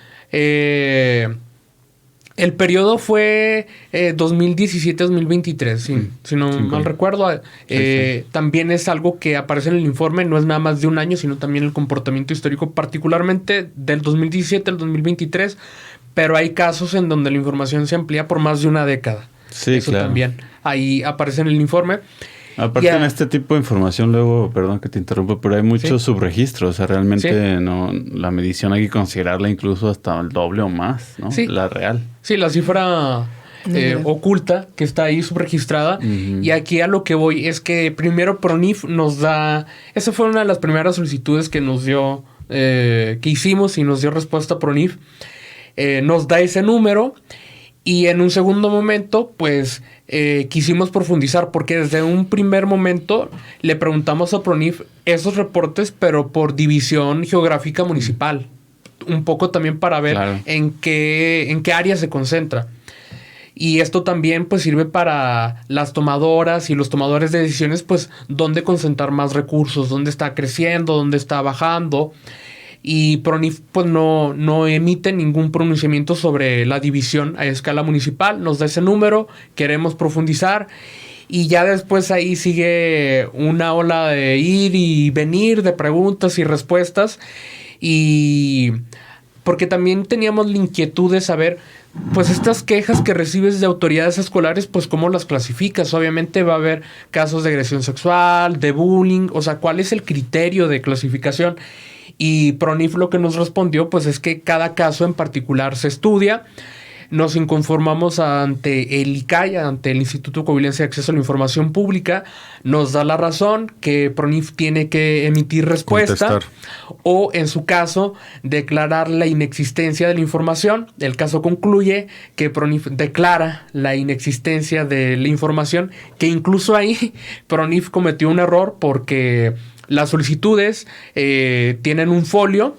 El periodo fue 2017-2023, si no mal recuerdo. También es algo que aparece en el informe, no es nada más de un año, sino también el comportamiento histórico, particularmente del 2017 al 2023, pero hay casos en donde la información se amplía por más de una década. Sí, eso claro. También ahí aparece en el informe. Aparte en este tipo de información luego, perdón que te interrumpa, pero hay muchos subregistros. O sea, realmente no, la medición hay que considerarla incluso hasta el doble o más, ¿no? Sí. La real. Sí, la cifra oculta que está ahí subregistrada. Uh-huh. Y aquí a lo que voy es que primero PRONIF nos da... Esa fue una de las primeras solicitudes que nos dio, que hicimos y nos dio respuesta PRONIF. Nos da ese número. Y en un segundo momento, pues, quisimos profundizar porque desde un primer momento le preguntamos a PRONIF esos reportes, pero por división geográfica municipal. Un poco también para ver en qué área se concentra. Y esto también, pues, sirve para las tomadoras y los tomadores de decisiones, pues, dónde concentrar más recursos, dónde está creciendo, dónde está bajando. Y PRONIF pues no emite ningún pronunciamiento sobre la división a escala municipal. Nos da ese número, queremos profundizar y ya después ahí sigue una ola de ir y venir de preguntas y respuestas. Y porque también teníamos la inquietud de saber, pues estas quejas que recibes de autoridades escolares, pues cómo las clasificas. Obviamente va a haber casos de agresión sexual, de bullying, o sea, ¿cuál es el criterio de clasificación? Y PRONIF lo que nos respondió pues es que cada caso en particular se estudia. Nos inconformamos ante el ICAI, ante el Instituto Coahuilense de Acceso a la Información Pública. Nos da la razón que PRONIF tiene que emitir respuesta. Contestar. O en su caso declarar la inexistencia de la información. El caso concluye que PRONIF declara la inexistencia de la información, que incluso ahí PRONIF cometió un error porque las solicitudes tienen un folio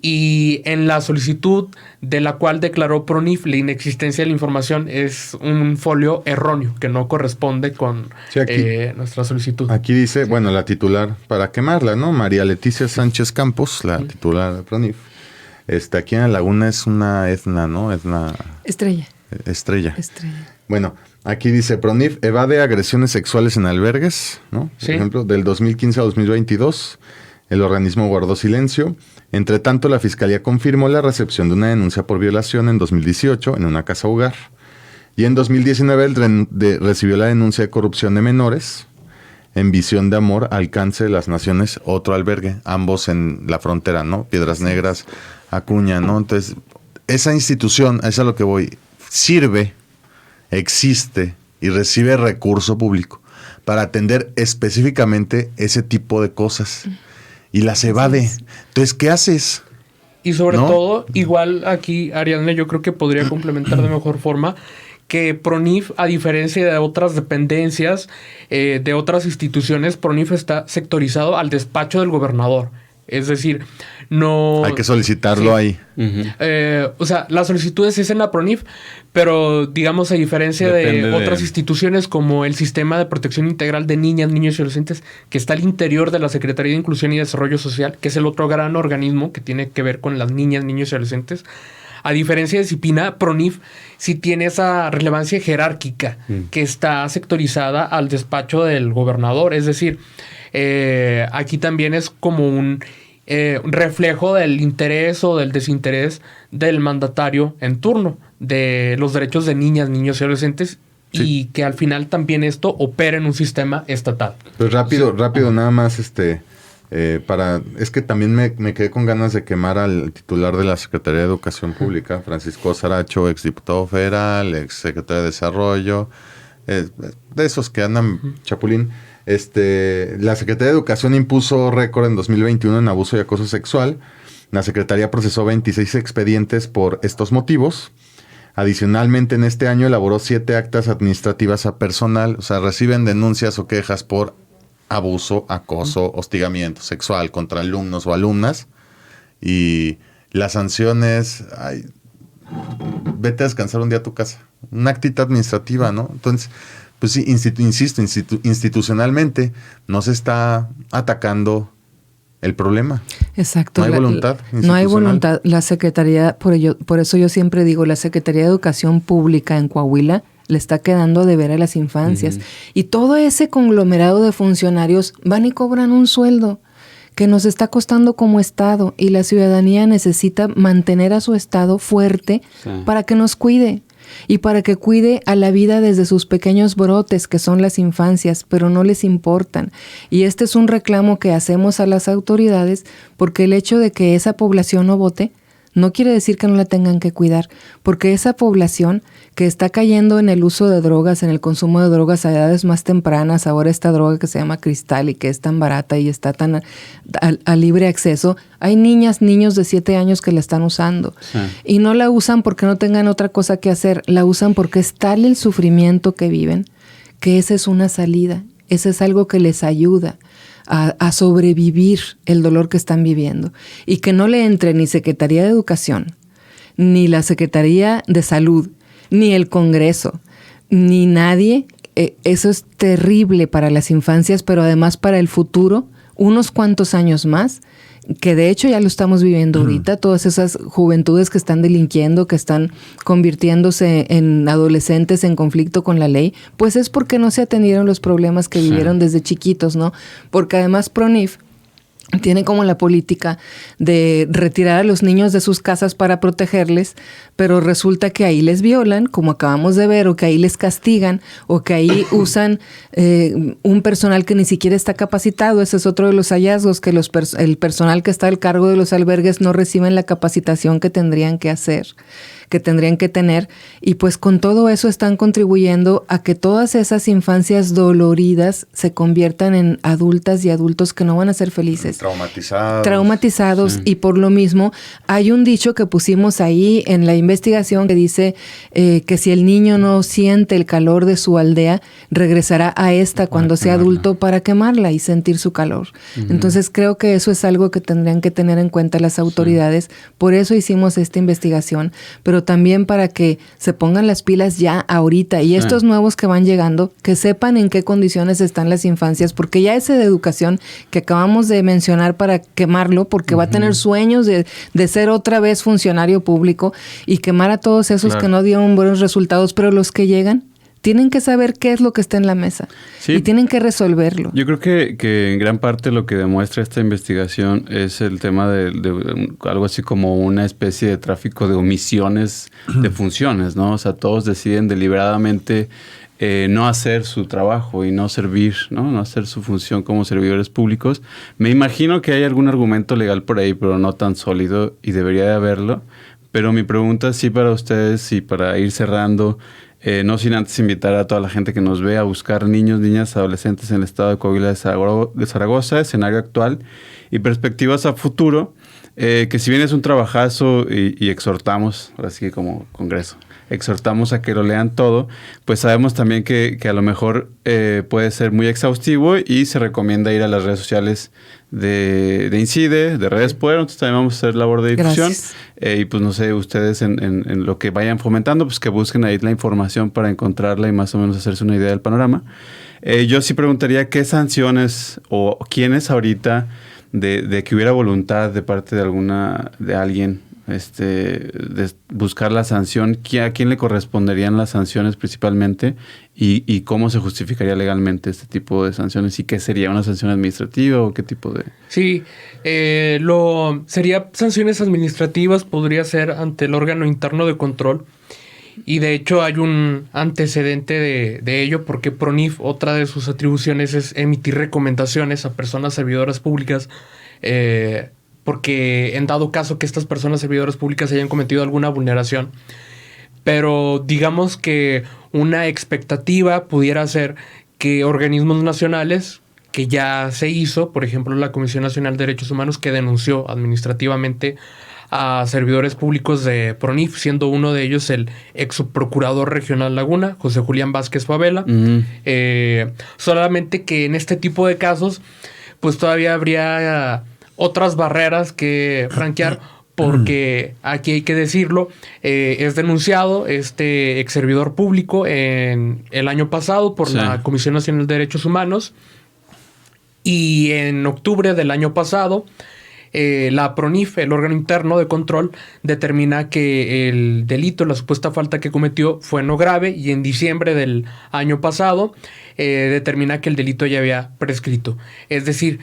y en la solicitud de la cual declaró PRONIF la inexistencia de la información es un folio erróneo que no corresponde con nuestra solicitud. Aquí dice, bueno, la titular, para quemarla, ¿no? María Leticia Sánchez Campos, la titular de PRONIF. Aquí en La Laguna es una Edna, ¿no? Estrella. Bueno, aquí dice, PRONIF evade agresiones sexuales en albergues, ¿no? Por ejemplo, del 2015 a 2022, el organismo guardó silencio. Entre tanto, la Fiscalía confirmó la recepción de una denuncia por violación en 2018 en una casa hogar. Y en 2019 recibió la denuncia de corrupción de menores en Visión de Amor, Alcance de las Naciones, otro albergue, ambos en la frontera, ¿no? Piedras Negras, Acuña, ¿no? Entonces, esa institución, a eso es a lo que voy, sirve, existe y recibe recurso público para atender específicamente ese tipo de cosas y las evade. Entonces, ¿qué haces? Y sobre todo, igual aquí, Ariadne, yo creo que podría complementar de mejor forma que PRONIF, a diferencia de otras dependencias, de otras instituciones, PRONIF está sectorizado al despacho del gobernador. Es decir, no... Hay que solicitarlo ahí. O sea, las solicitudes es en la PRONIF, pero digamos a diferencia de otras instituciones como el Sistema de Protección Integral de Niñas, Niños y Adolescentes, que está al interior de la Secretaría de Inclusión y Desarrollo Social, que es el otro gran organismo que tiene que ver con las niñas, niños y adolescentes. A diferencia de CIPINA, PRONIF sí tiene esa relevancia jerárquica que está sectorizada al despacho del gobernador. Es decir, aquí también es como un reflejo del interés o del desinterés del mandatario en turno de los derechos de niñas, niños y adolescentes, y que al final también esto opera en un sistema estatal. Pues rápido, nada más, es que también me quedé con ganas de quemar al titular de la Secretaría de Educación Pública, Francisco Saracho, exdiputado federal, exsecretario de Desarrollo, de esos que andan chapulín. La Secretaría de Educación impuso récord en 2021 en abuso y acoso sexual. La Secretaría procesó 26 expedientes por estos motivos. Adicionalmente, en este año elaboró 7 actas administrativas a personal. O sea, reciben denuncias o quejas por abuso, acoso, hostigamiento sexual contra alumnos o alumnas. Y las sanciones, vete a descansar un día a tu casa. Una actita administrativa, ¿no? Entonces, pues sí, institucionalmente no se está atacando el problema. Exacto. No hay voluntad institucional. No hay voluntad. La Secretaría, por eso yo siempre digo, la Secretaría de Educación Pública en Coahuila le está quedando de ver a las infancias. Y todo ese conglomerado de funcionarios van y cobran un sueldo que nos está costando como Estado, y la ciudadanía necesita mantener a su Estado fuerte para que nos cuide. Y para que cuide a la vida desde sus pequeños brotes, que son las infancias, pero no les importan. Y este es un reclamo que hacemos a las autoridades, porque el hecho de que esa población no vote no quiere decir que no la tengan que cuidar, porque esa población que está cayendo en el uso de drogas, en el consumo de drogas a edades más tempranas, ahora esta droga que se llama cristal y que es tan barata y está tan a libre acceso, hay niños de 7 años que la están usando. Y no la usan porque no tengan otra cosa que hacer, la usan porque es tal el sufrimiento que viven, que esa es una salida, ese es algo que les ayuda a sobrevivir el dolor que están viviendo. Y que no le entre ni Secretaría de Educación, ni la Secretaría de Salud, ni el Congreso, ni nadie. Eso es terrible para las infancias, pero además para el futuro, unos cuantos años más, que de hecho ya lo estamos viviendo ahorita, todas esas juventudes que están delinquiendo, que están convirtiéndose en adolescentes en conflicto con la ley, pues es porque no se atendieron los problemas que vivieron desde chiquitos, ¿no? Porque además PRONIF tiene como la política de retirar a los niños de sus casas para protegerles, pero resulta que ahí les violan, como acabamos de ver, o que ahí les castigan, o que ahí usan un personal que ni siquiera está capacitado. Ese es otro de los hallazgos, que el personal que está al cargo de los albergues no reciben la capacitación que tendrían que hacer, que tendrían que tener, y pues con todo eso están contribuyendo a que todas esas infancias doloridas se conviertan en adultas y adultos que no van a ser felices. Traumatizados, y por lo mismo hay un dicho que pusimos ahí en la investigación que dice que si el niño no siente el calor de su aldea, regresará a esta cuando sea adulto para quemarla y sentir su calor. Entonces creo que eso es algo que tendrían que tener en cuenta las autoridades. Por eso hicimos esta investigación, pero también para que se pongan las pilas ya ahorita, y estos nuevos que van llegando, que sepan en qué condiciones están las infancias, porque ya ese de educación que acabamos de mencionar para quemarlo, porque va a tener sueños de ser otra vez funcionario público y quemar a todos esos que no dieron buenos resultados, pero los que llegan tienen que saber qué es lo que está en la mesa y tienen que resolverlo. Yo creo que en gran parte lo que demuestra esta investigación es el tema de algo así como una especie de tráfico de omisiones de funciones, ¿no? O sea, todos deciden deliberadamente no hacer su trabajo y no servir, ¿no? hacer su función como servidores públicos. Me imagino que hay algún argumento legal por ahí, pero no tan sólido, y debería de haberlo. Pero mi pregunta sí para ustedes y para ir cerrando, no sin antes invitar a toda la gente que nos ve a buscar niños, niñas, adolescentes en el estado de Coahuila de Zaragoza, escenario actual y perspectivas a futuro, que si bien es un trabajazo y exhortamos, ahora sí que como Congreso, exhortamos a que lo lean todo, pues sabemos también que a lo mejor puede ser muy exhaustivo y se recomienda ir a las redes sociales de INCIDE, de Redes Poder. Nosotros también vamos a hacer labor de difusión. Y pues no sé, ustedes en lo que vayan fomentando, pues que busquen ahí la información para encontrarla y más o menos hacerse una idea del panorama. Yo sí preguntaría qué sanciones o quiénes ahorita de que hubiera voluntad de parte de alguien buscar la sanción, ¿a quién le corresponderían las sanciones principalmente y cómo se justificaría legalmente este tipo de sanciones y qué sería una sanción administrativa o qué tipo de... Sí, sería sanciones administrativas, podría ser ante el órgano interno de control. Y de hecho hay un antecedente de ello porque PRONIF, otra de sus atribuciones es emitir recomendaciones a personas servidoras públicas, porque en dado caso que estas personas servidoras públicas hayan cometido alguna vulneración. Pero digamos que una expectativa pudiera ser que organismos nacionales, que ya se hizo, por ejemplo la Comisión Nacional de Derechos Humanos, que denunció administrativamente a servidores públicos de PRONIF, siendo uno de ellos el ex subprocurador regional Laguna, José Julián Vázquez Favela. Solamente que en este tipo de casos, pues todavía habría otras barreras que franquear, porque aquí hay que decirlo, es denunciado este ex servidor público en el año pasado por la Comisión Nacional de Derechos Humanos, y en octubre del año pasado la PRONIF, el órgano interno de control, determina que el delito, la supuesta falta que cometió fue no grave, y en diciembre del año pasado determina que el delito ya había prescrito. Es decir,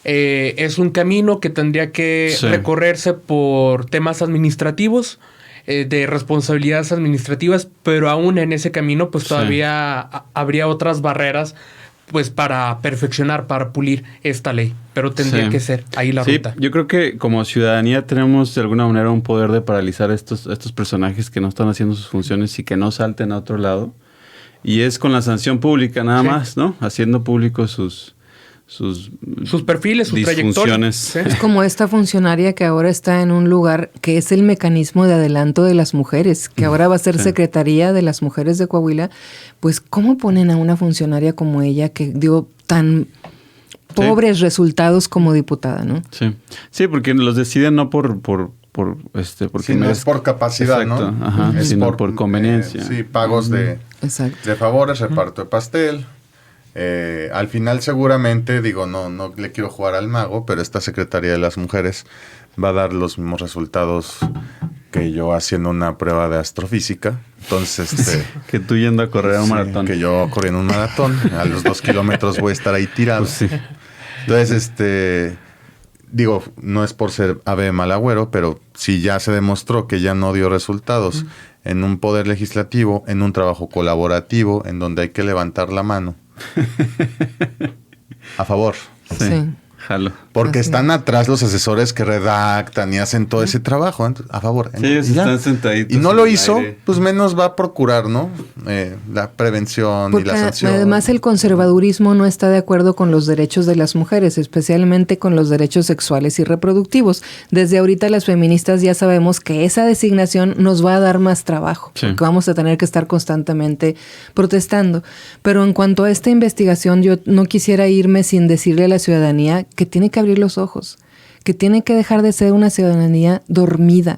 es un camino que tendría que recorrerse por temas administrativos, de responsabilidades administrativas, pero aún en ese camino pues todavía habría otras barreras pues para perfeccionar, para pulir esta ley, pero tendría que ser ahí la ruta. Yo creo que como ciudadanía tenemos de alguna manera un poder de paralizar estos personajes que no están haciendo sus funciones y que no salten a otro lado, y es con la sanción pública nada más, ¿no? Haciendo públicos sus perfiles, sus trayectorias. Es como esta funcionaria que ahora está en un lugar que es el mecanismo de adelanto de las mujeres, que ahora va a ser Secretaría de las Mujeres de Coahuila. Pues, ¿cómo ponen a una funcionaria como ella que dio tan pobres resultados como diputada, no? Sí, porque los deciden no porque no es por capacidad, ¿no? Ajá, sino por conveniencia. Pagos de favores, reparto de pastel. Al final seguramente, no le quiero jugar al mago, pero esta Secretaría de las Mujeres va a dar los mismos resultados que yo haciendo una prueba de astrofísica. Entonces, que tú yendo a correr un maratón. Que yo corriendo un maratón. A los 2 kilómetros voy a estar ahí tirado. Pues Entonces, no es por ser ave de mal agüero, pero si ya se demostró que ya no dio resultados en un poder legislativo, en un trabajo colaborativo, en donde hay que levantar la mano. A favor. Sí. Jalo. Porque están atrás los asesores que redactan y hacen todo ese trabajo. A favor. Están sentaditos. Y no lo hizo, pues menos va a procurar, ¿no? La prevención y la sanción. Además, el conservadurismo no está de acuerdo con los derechos de las mujeres, especialmente con los derechos sexuales y reproductivos. Desde ahorita las feministas ya sabemos que esa designación nos va a dar más trabajo, porque vamos a tener que estar constantemente protestando. Pero en cuanto a esta investigación, yo no quisiera irme sin decirle a la ciudadanía que tiene que abrir los ojos, que tiene que dejar de ser una ciudadanía dormida,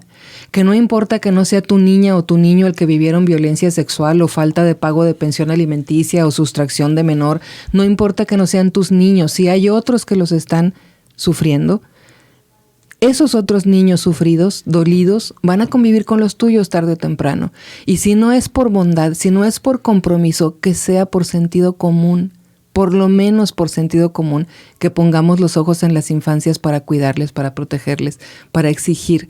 que no importa que no sea tu niña o tu niño el que vivieron violencia sexual o falta de pago de pensión alimenticia o sustracción de menor, no importa que no sean tus niños, si hay otros que los están sufriendo, esos otros niños sufridos, dolidos, van a convivir con los tuyos tarde o temprano. Y si no es por bondad, si no es por compromiso, que sea por sentido común, por lo menos por sentido común, que pongamos los ojos en las infancias para cuidarles, para protegerles, para exigir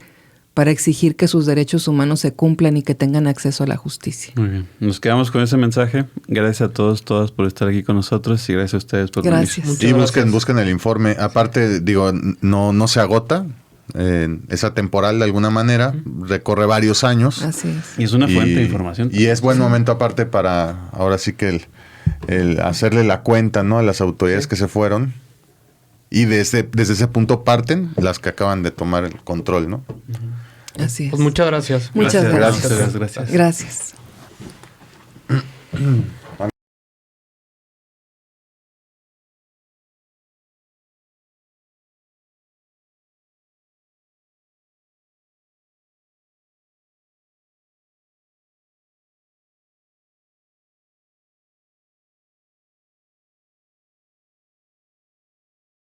que sus derechos humanos se cumplan y que tengan acceso a la justicia. Muy bien. Nos quedamos con ese mensaje. Gracias a todas por estar aquí con nosotros y gracias a ustedes por venir. Y busquen el informe. Aparte, no se agota. Es atemporal de alguna manera. Recorre varios años. Así es. Y es una fuente de información. Y es buen momento aparte para, ahora sí que el hacerle la cuenta, ¿no? A las autoridades que se fueron. Y desde ese punto parten las que acaban de tomar el control, ¿no? Así es. Pues muchas gracias. Muchas gracias. Gracias. Gracias.